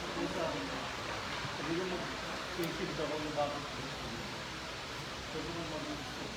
Sabi ko mag-isip ako yung bakit. Sabi ko mag-isip.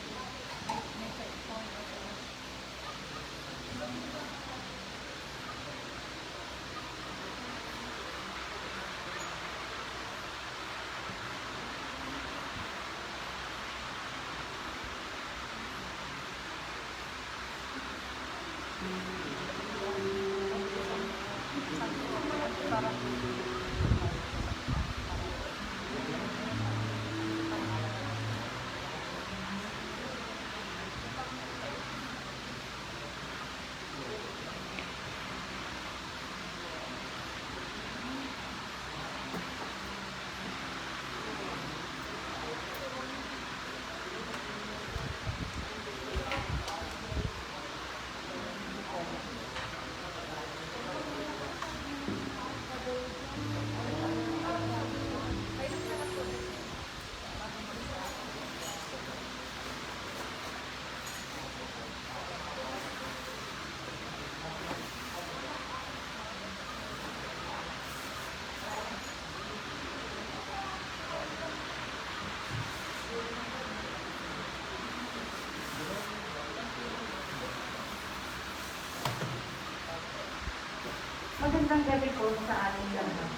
Magandang gabi po sa ating lahat.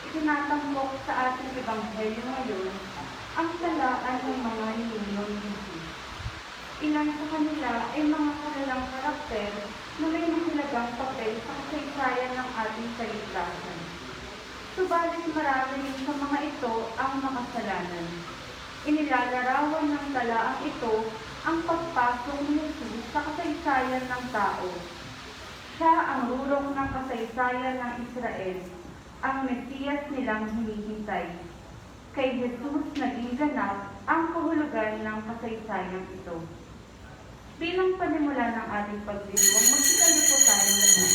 Itinatampok sa ating ebanghelyo ngayon ang talaan ng mga ninuno ni Jesus. Ilan sa kanila ay mga kanilang karakter na may mahalagang papel sa kasaysayan ng ating kaligtasan. Subalit marami rin sa mga ito ang makasalanan. Inilalarawan ng talaang ito ang pagpasok ni Jesus sa kasaysayan ng tao. Siya ang rurong ng kasaysayan ng Israel, ang Mesiyas nilang hinihintay. Kay Jesus naging ganap ang kahulugan ng kasaysayang ito. Bilang panimula ng ating pagdiriwang, magsikalyo po tayo lahat.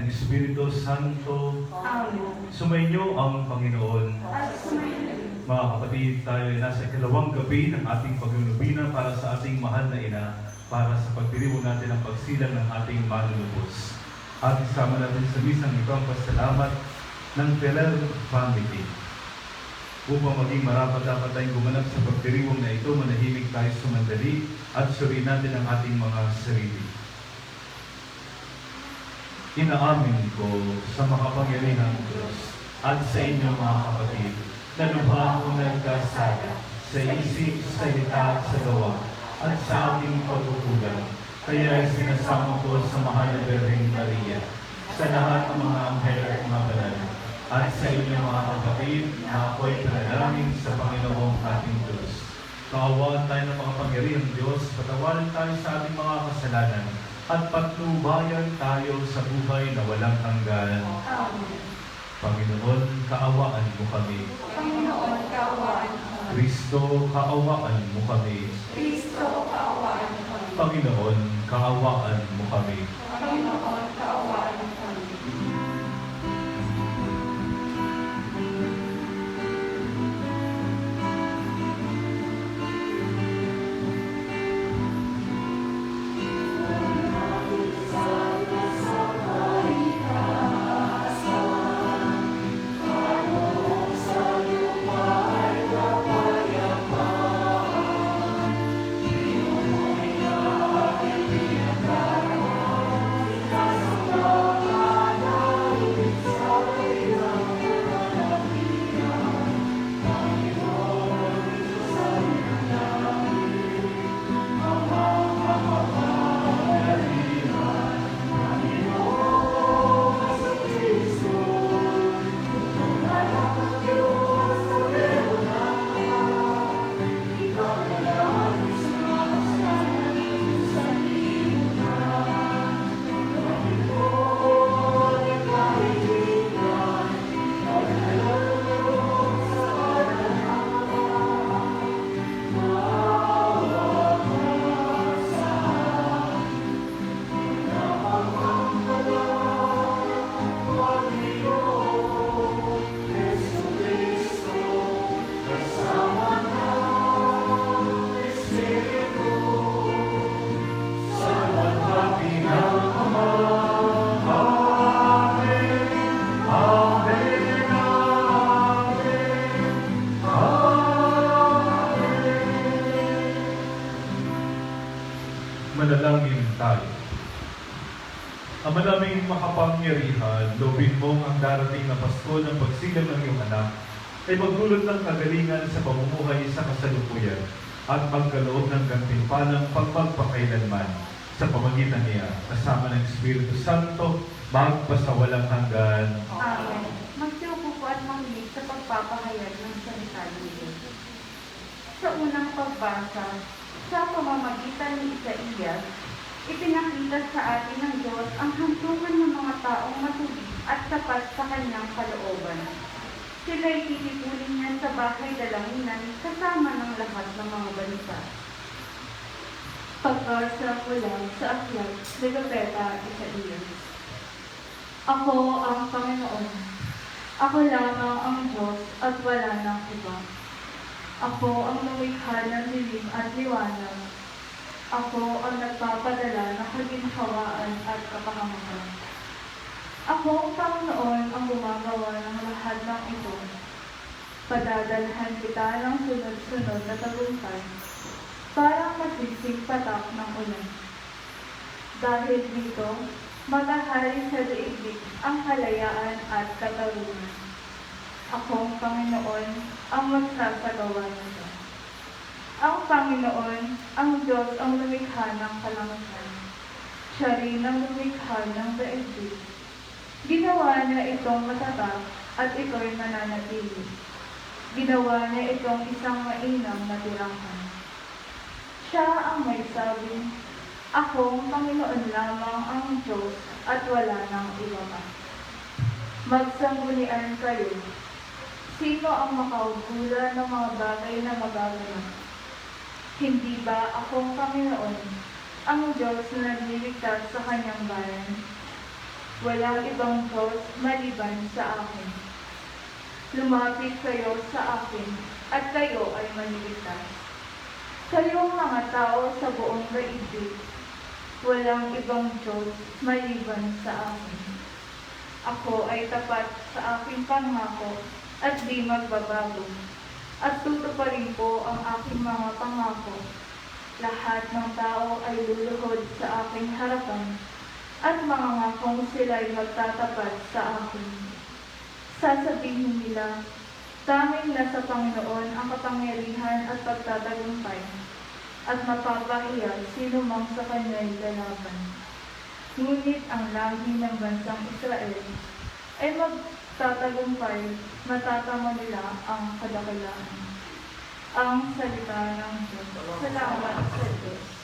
Espiritu Santo, Amen. sumainyo ang Panginoon. Mga kapatid, tayo ay nasa ikalawang gabi ng ating pagnunubina para sa ating mahal na ina, para sa pagdiriwang natin ang pagsilang ng ating manunubos. At isama natin sa misang ito ang pasalamat ng Ferrer Family. Upang maging marapat dapat tayong gumanap sa pagdiriwang na ito, manahimik tayo sumandali at suriin natin ang ating mga sarili. Inaamin ko sa makapangyarihang Diyos at sa inyo mga kapatid, na lubha ko nagkasala sa isip, salita at sa gawa at sa ating pagkukulang. Kaya sinasama ko sa mahal na Birheng Maria, sa lahat ng mga anghel at mga banal, at sa inyo mga kapatid na ako'y panalangin sa Panginoong ating Diyos. Kaawaan tayo ng makapangyarihang Diyos, patawarin tayo sa ating mga kasalanan, at patnubayan tayo sa buhay na walang hanggan. Amen. Panginoon, kaawaan mo kami. Panginoon, kaawaan mo kami. Kristo, kaawaan mo kami. Kristo, kaawaan mo kami. Panginoon, kaawaan mo kami. Panginoon, kaawaan mo kami. Sa Manalangin tayo. Ama naming makapangyarihan, loobin mong ang darating na Pasko ng pagsilang ng iyong anak ay magdulot ng kagalingan sa pamumuhay sa kasalukuyan at magkaloob ng gantimpalang pagpagpakailanman sa pamagitan niya, kasama ng Espiritu Santo, magpasawalang hanggan. Amen. Magsiupo po at makinig sa pagpapahayag ng salita ng Diyos. Sa unang pagbasa, sa pamamagitan ni Isaías, ipinakita sa atin ng Diyos ang hantungan ng mga taong matuwid at sapat sa kanyang kalooban. Sila'y titipulin niya sa bahay dalanginan kasama ng lahat ng mga bansa. Pagbasa mula sa aklat ni Propeta Isaías. Ako ang Panginoon. Ako lamang ang Diyos at wala nang iba. Ako ang lumikha ng dilim at liwanag. Ako ang nagpapadala ng kaginhawaan at kapahamakan. Ako ang Panginoon ang gumagawa ng lahat ng ito. Padadalhan kita ng sunod-sunod na tagumpay, parang masising patak ng ulan. Dahil dito, maghahari sa daigdig ang kalayaan at katarungan. Ako ang Panginoon ang magsasagawa nito. Ang Panginoon, ang Diyos ang lumikha ng kalangitan. Siya rin ang lumikha ng daigdig. Ginawa niya itong matatag at ito'y mananatili. Ginawa niya itong isang mainam na tirahan. Siya ang may sabing, ako ang Panginoon lamang ang Diyos at wala nang iba pa. Magsanggunian kayo. Sino ang makaugula ng mga bagay na magaganap? Hindi ba akong Panginoon, ang Diyos na nagliligtas sa kanyang bayan? Walang ibang Diyos maliban sa akin. Lumapit kayo sa akin at kayo ay maliligtas. Kayong mga tao sa buong daigdig, walang ibang Diyos maliban sa akin. Ako ay tapat sa aking pangako at di magbabago. At tutuparin ko ang aking mga pangako. Lahat ng tao ay luluhod sa aking harapan at mga ngakong sila'y magtatapat sa akin. Sasabihin nila, tanging nasa Panginoon ang kapangyarihan at pagtatagumpay, at mapapahiya sino mang sa kanya'y lalaban. Ngunit ang lahi ng bansang Israel ay magtatagumpay, matatamo nila ang kadakilaan. Ang salita ng Diyos. Salamat sa Diyos.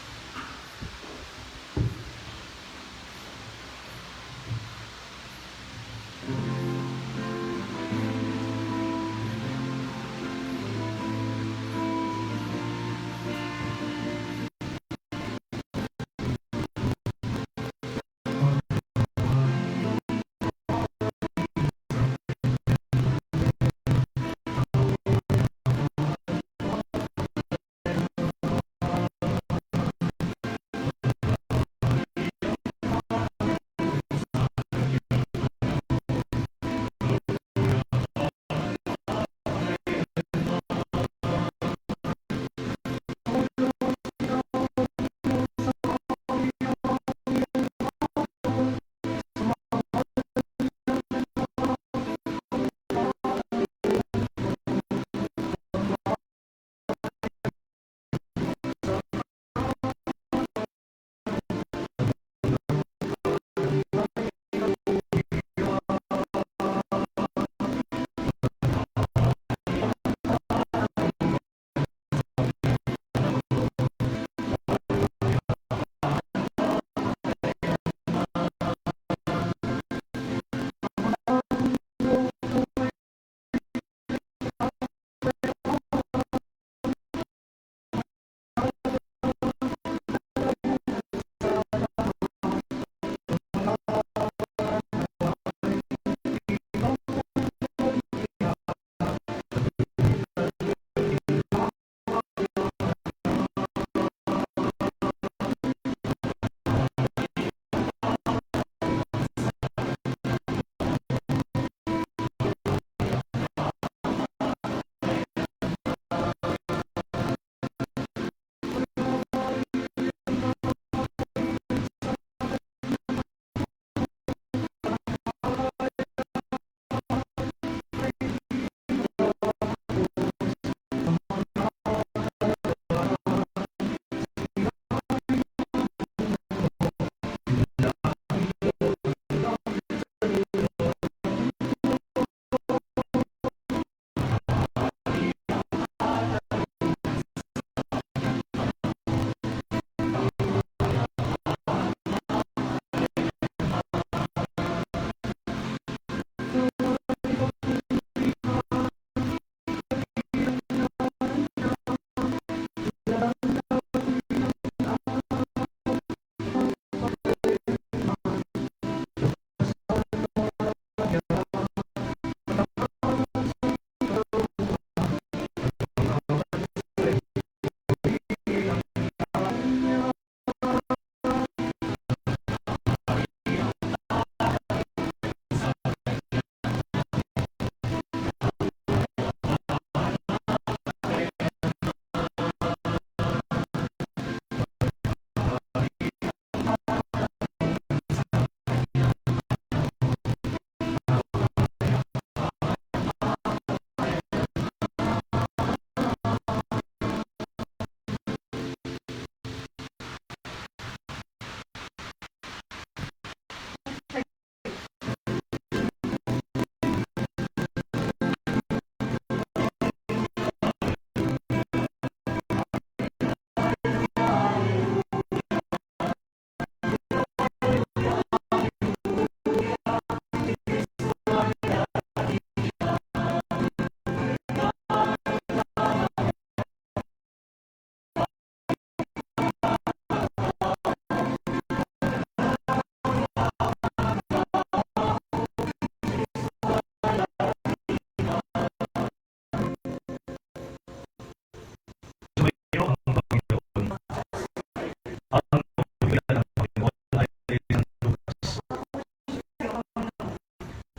Ang pagpila ng Panginoon ay isang lunas.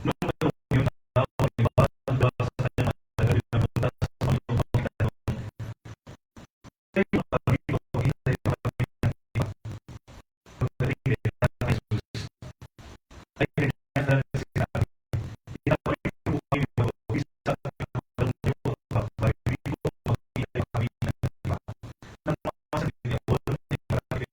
Nung matulog yung tao, iba ang gawa sa kanyang matagal na punta sa Panginoon magtanong. Kayo kami ko, hintay pa kami ng iba. Pagdating kay Jesus, ay kanyang sinabi, "Inapalit ko kayo isa at kapag niyo kapag ko mag-iay kami ng iba." Nang makasabi niya, wala niyang marami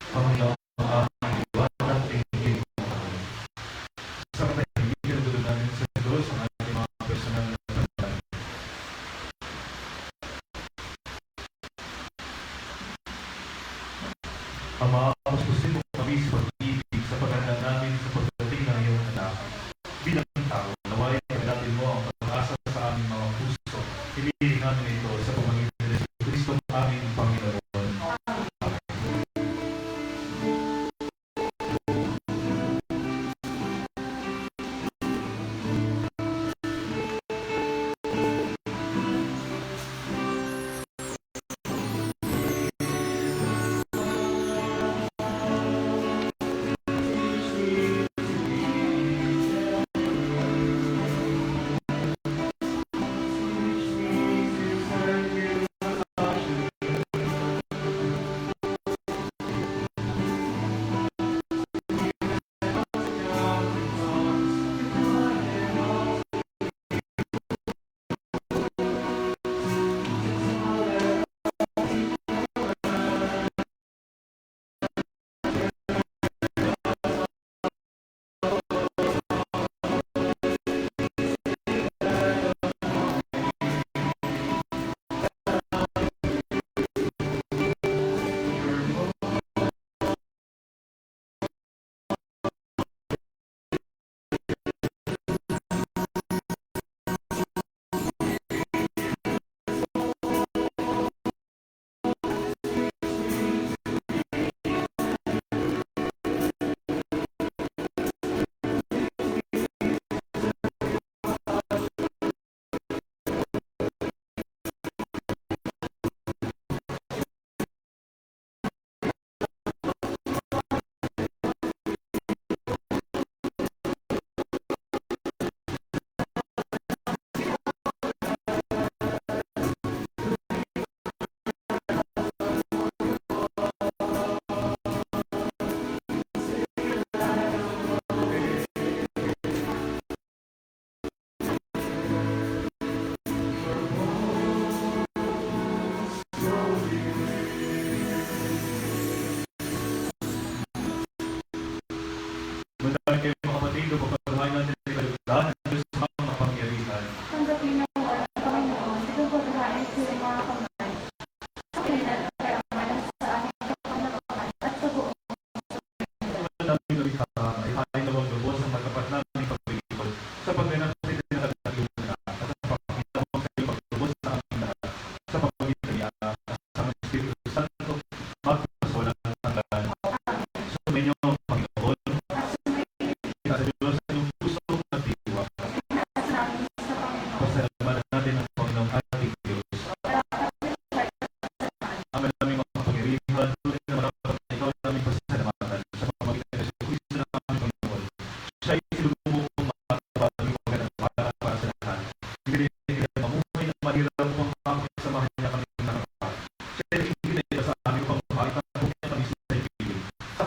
Panginoon, ang aming liwanag, tingin mo kami. Sa katahimikan, tulad namin sa Diyos, ang ating mga personal na panalangin. Ama, pasusin mo kami sa pag-ibig sa paghanda namin sa pagdating ng iyong anak. Bilang tao, nawain pagdating mo ang pag-asa sa aming mga puso. Hinihiling namin ito sa pamamagitan ni Kristo aming Panginoon.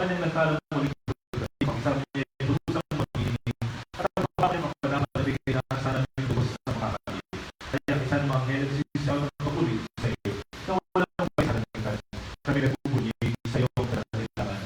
kanyang natalo muli sabi niya, lubos ang mag-iinig. At ang babae magpadama na bigay na sana ng lubos sa makakali. Kaya isa ng mga anghel siya ng papuli sa iyo. Na walang pagkakalikan. Kami nagpupuli sa iyo ang kailangan.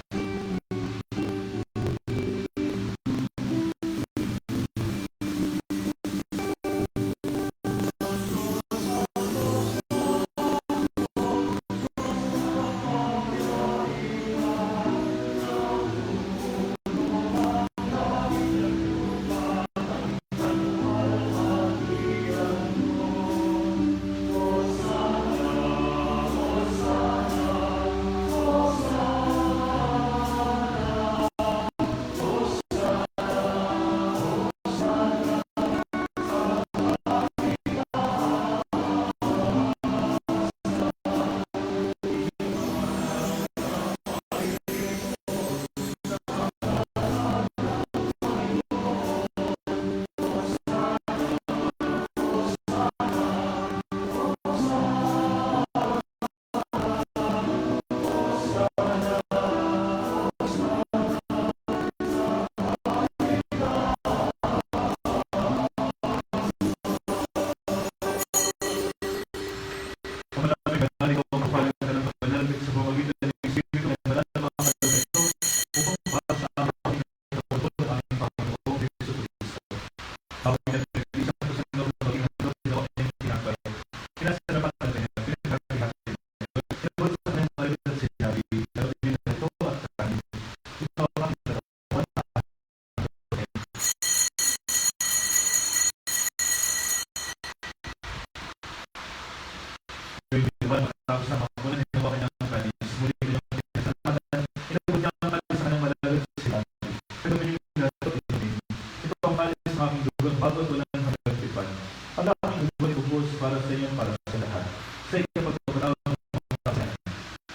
Para sa inyo, para sa lahat. Sa inyo pagkakataon ng pagkakataon,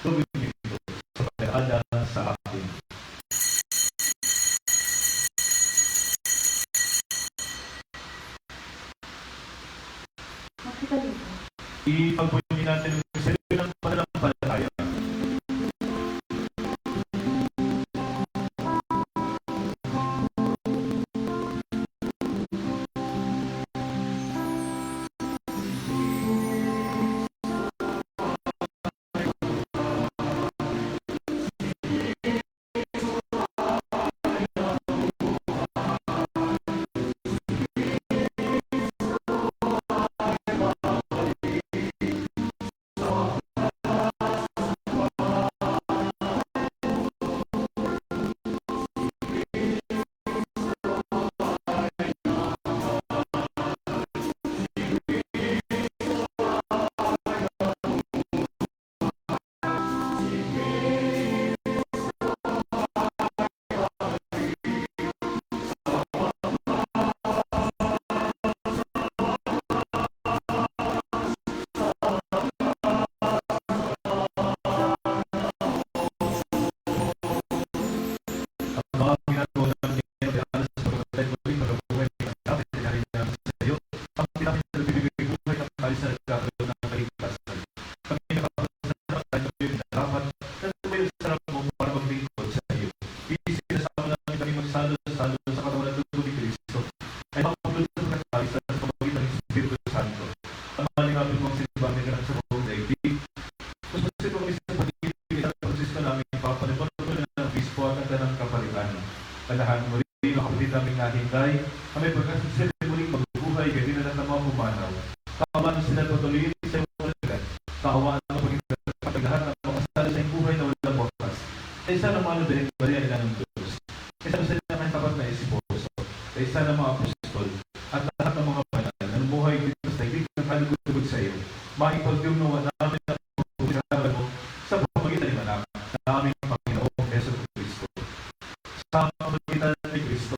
gawin niyo ito sa pag-aala sa akin. Makita dito. Ipagpunin natin ang sarili ng pananampalataya. Mga ginagawa namin ngayon ay alas sa pagkatay mo rin magabuhay ng dapat sinari namin sa iyo. Ang pinakin na nagbibigay buhay ng alis na nagkakaroon ng kaligtasan. Kami nakapagsasabat tayo ngayon na dapat na tumayo sa sarap mo para maglingkod sa iyo. Isinasama namin kami magsalo-salo sa katawan ng dugo ni Kristo. Ay makapulot sa pagkakalis sa pamagitan ng Espiritu Santo. Ang malingapin mong sinibang ng ganang sa buong daigdig. Mas masipag kami sa pag-ibig at pagsisto namin papanipon ng bispo at ng kapalitan. Kalahan mo rin ang kapatid namin nahinday, kami pagkasasili muling magbubuhay, gawin na ng mga pumanaw. Kaawaan sila patuloy sa iyong kalagat. Kaawaan ang paglahat ng mga kasala sa iyong buhay na walang wakas. Sa isa ng mga nadaling bariya ilan ng Diyos. Sa isa sila ng tapat na isiposo. Sa isa ng mga apostol. At lahat ng mga banal na buhay dito sa ibig ng kalugod sa iyo. Maipagdiunawa namin ang pagkakaroon mo sa pamagitan ng anak na aming Panginoong Yesu Cristo. Sa pamagitan ni Cristo,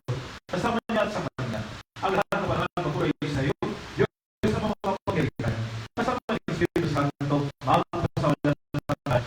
kasama niya at sa Kanya, ang lahat ng banal na mabuhay sa iyo, Diyos sa mga kapagalitan, kasama ni Espiritu Santo, magpasawalan ng Panginoon.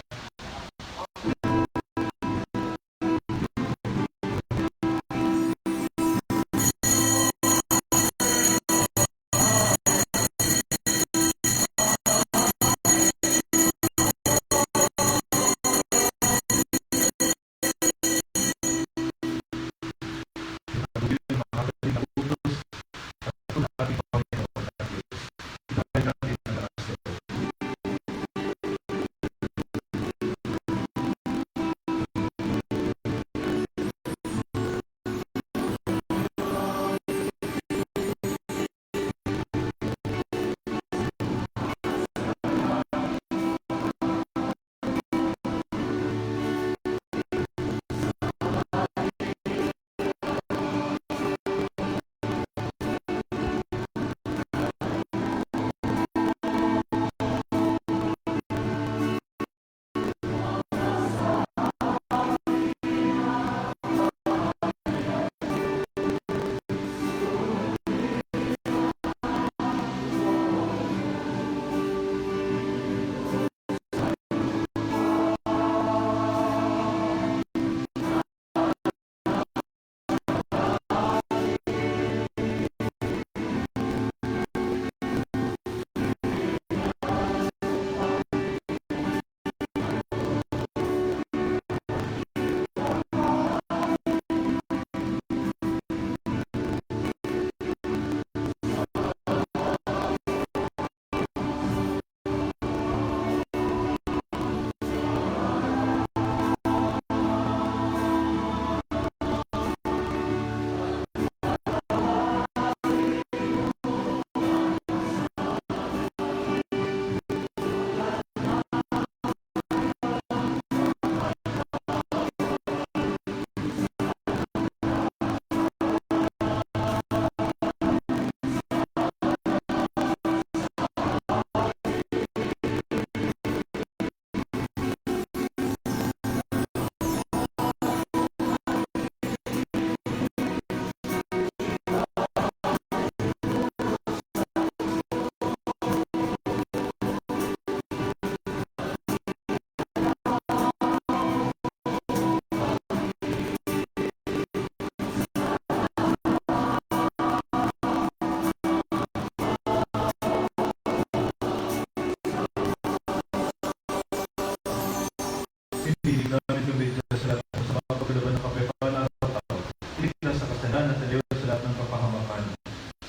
Piling namin gamitin sa lahat ng sa mga paglaban ng kapayapaan araw-araw. Iligtas sa kasalanan at aliw sa lahat ng kapahamakan.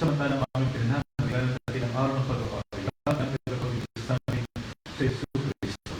Samantalang aming pinanahal, bigyan natin ang araw ng pagkakapayapaan at pagkakapagligtas namin sa Yesu Cristo.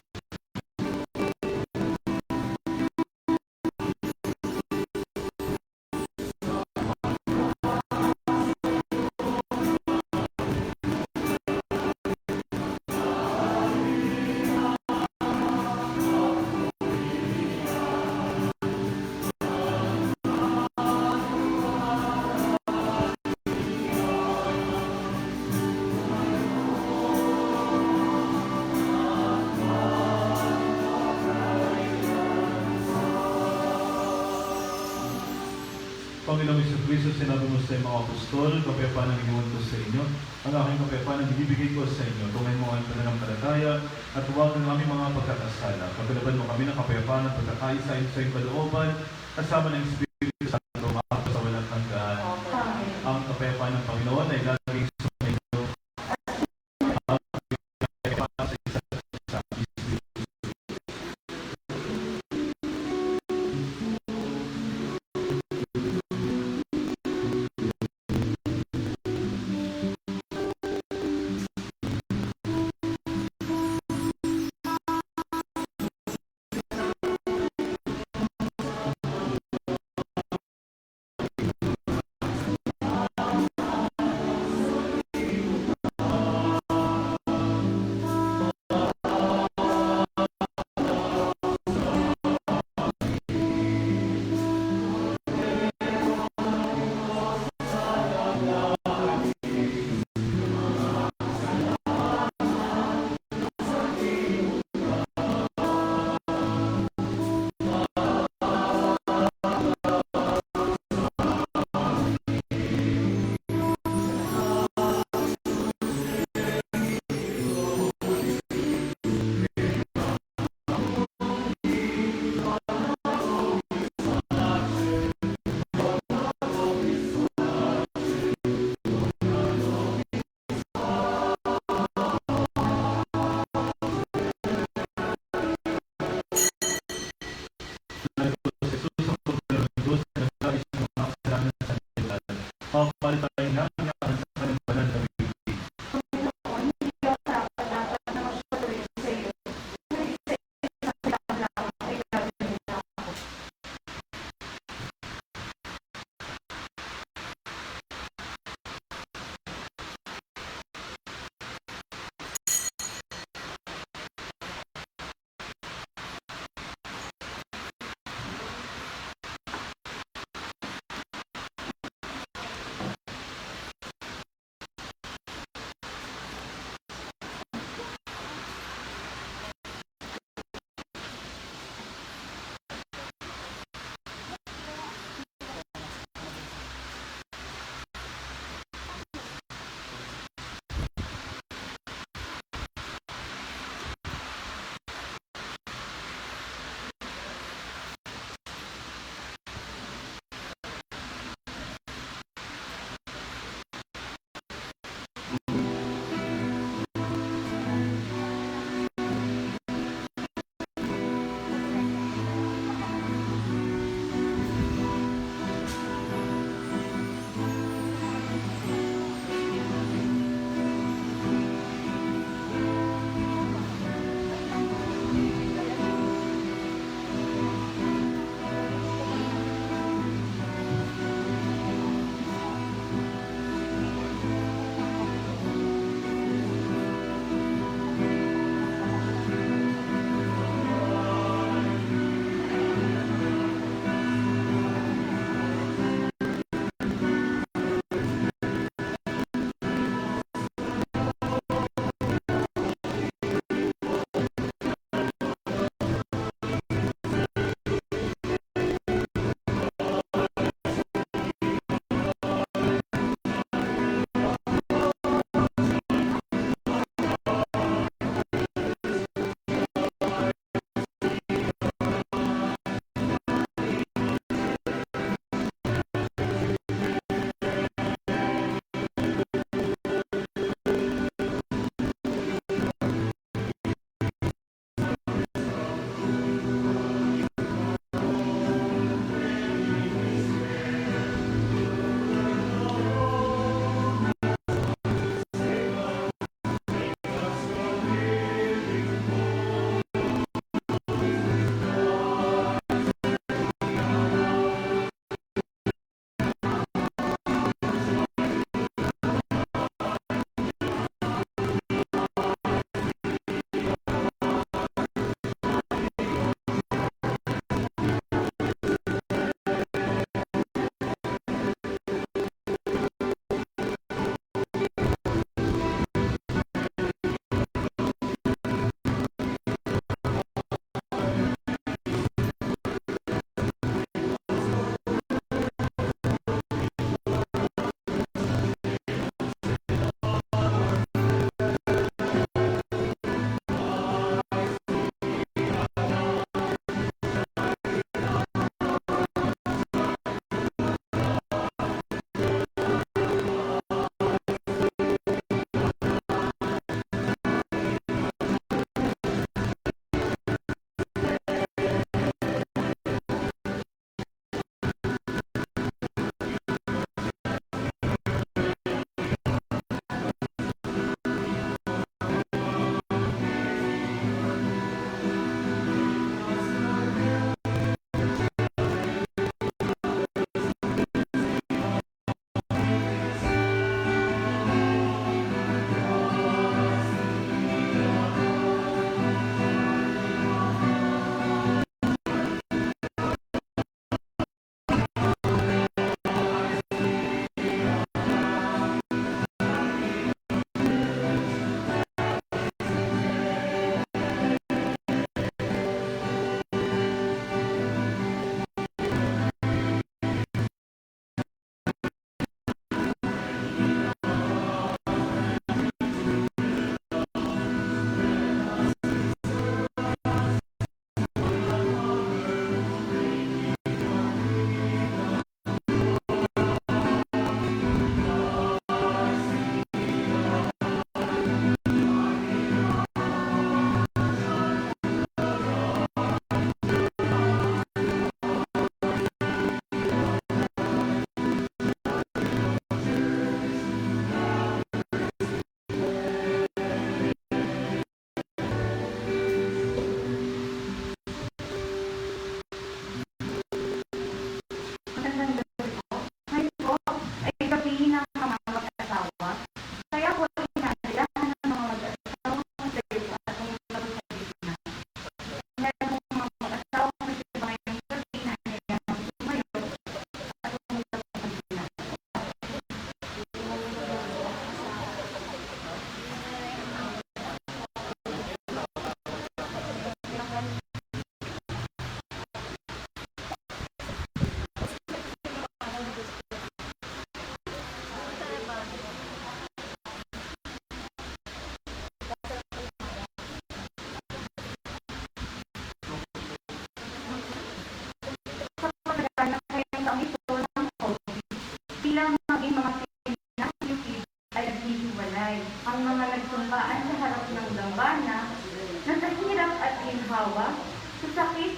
Panginoong Jesucristo, sinabi mo sa iyong mga apostol, kapayapaan ang iniwan ko sa inyo. Ang aking kapayapaan ang binibigay ko sa inyo. Tungayin mo ang pananampalataya at huwag ang aming mga pagkakasala. Pagkalaban mo kami ng kapayapaan at pagkakaisa sa iyong kalooban, kasama ng Espiritu Santo, maakto sa walang hanggan. Ang kapayapaan ng Panginoon ay laging sumainyo. Ang kapayapaan sa isa't isa. Papalitan namin ang sa kanyang banal na bibig. Panginoon, hindi ka dapat na magpatuloy sa iyo. Sa lang ay gagawin na ako.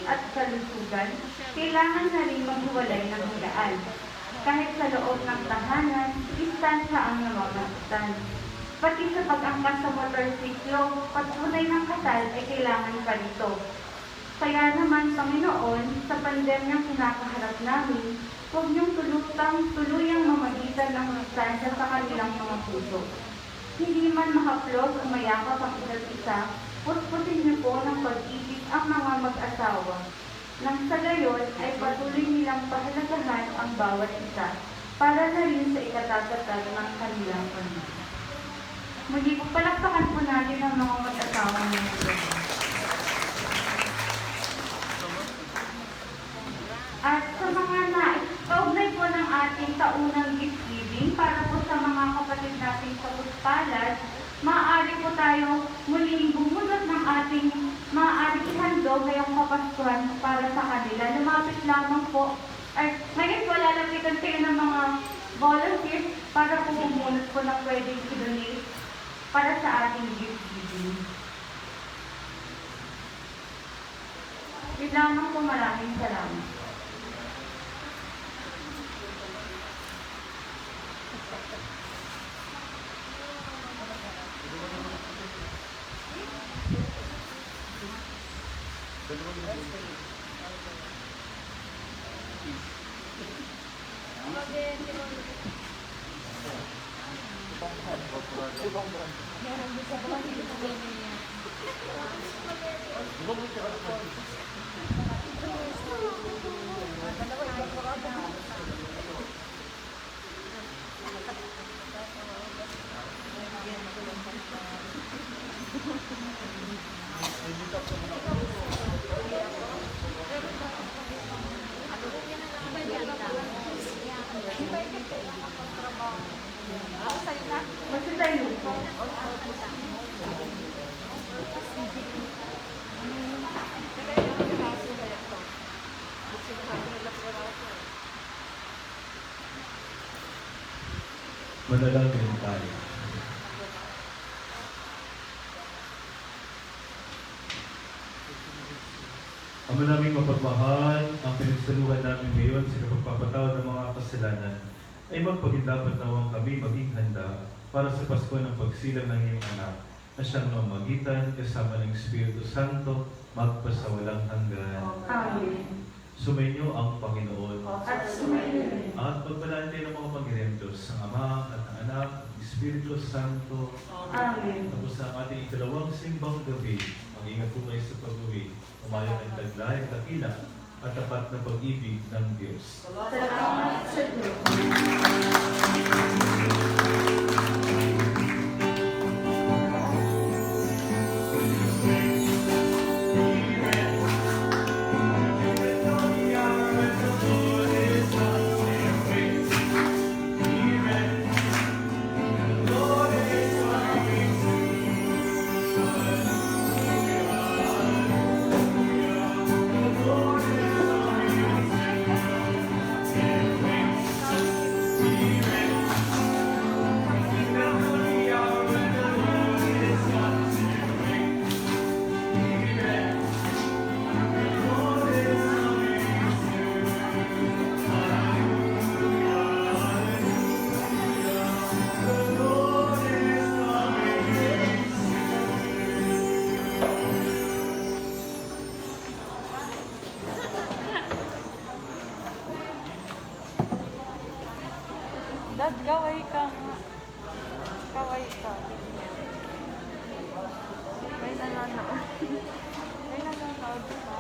at kalusugan, kailangan na rin maghiwalay ng handaan. Kahit sa loob ng tahanan, distansya ang namamagitan. Pati sa pag-angkas sa motorsiklo, patunay ng kasal ay kailangan pa rito. Kaya naman, Panginoon, sa pandemyang kinakaharap namin, huwag niyong tuluyang mamagitan ng distansya sa kanilang mga puso. Hindi man mahaplos o mayakap ang isa't isa, putputin niyo po ng pag-ibig ang mga mag-asawa. Nang sa gayon ay patuloy nilang pahalagahan ang bawat isa para na rin sa ikatatatag ng kanilang pamilya. Muli po, palakpakan po natin ang mga mag-asawa ngayon. At sa mga kaugnay po ng ating taunang gift giving para po sa mga kapatid natin sa Puspalad, maaari po tayo muling bumunot ng ating maaaring ihandog ngayong Kapaskuhan para sa kanila. Lumapit lamang po. Ngayon po, lalapitan kayo ng mga volunteers para po bumunot po ng pwedeng i-donate para sa ating gift giving. Yun lamang po, maraming salamat. Magsasayo po. Manalangin tayo. Ama naming mapagmahal, ang pinagsaluhan namin ngayon sa pagpapatawad ng mga kasalanan ay magpagindapat nawang kami maging handa para sa Pasko ng pagsilang ng iyong anak na siyang mamagitan kasama ng Espiritu Santo magpasawalang hanggan. Amen. Sumainyo ang Panginoon. At sumayin. At pagpalaan tayo ng mga Panginoon Diyos, ang Ama at ang Anak, ang Espiritu Santo. Amen. Tapos sa ating ikalawang simbang gabi, mag-ingat po kayo sa pag-uwi, umayon ang taglay, dakila, at tapat na pag-ibig ng Diyos. Salamat sa Diyos. Dad, kaway ka nga. Kaway ka. May nananood. May nananood ka.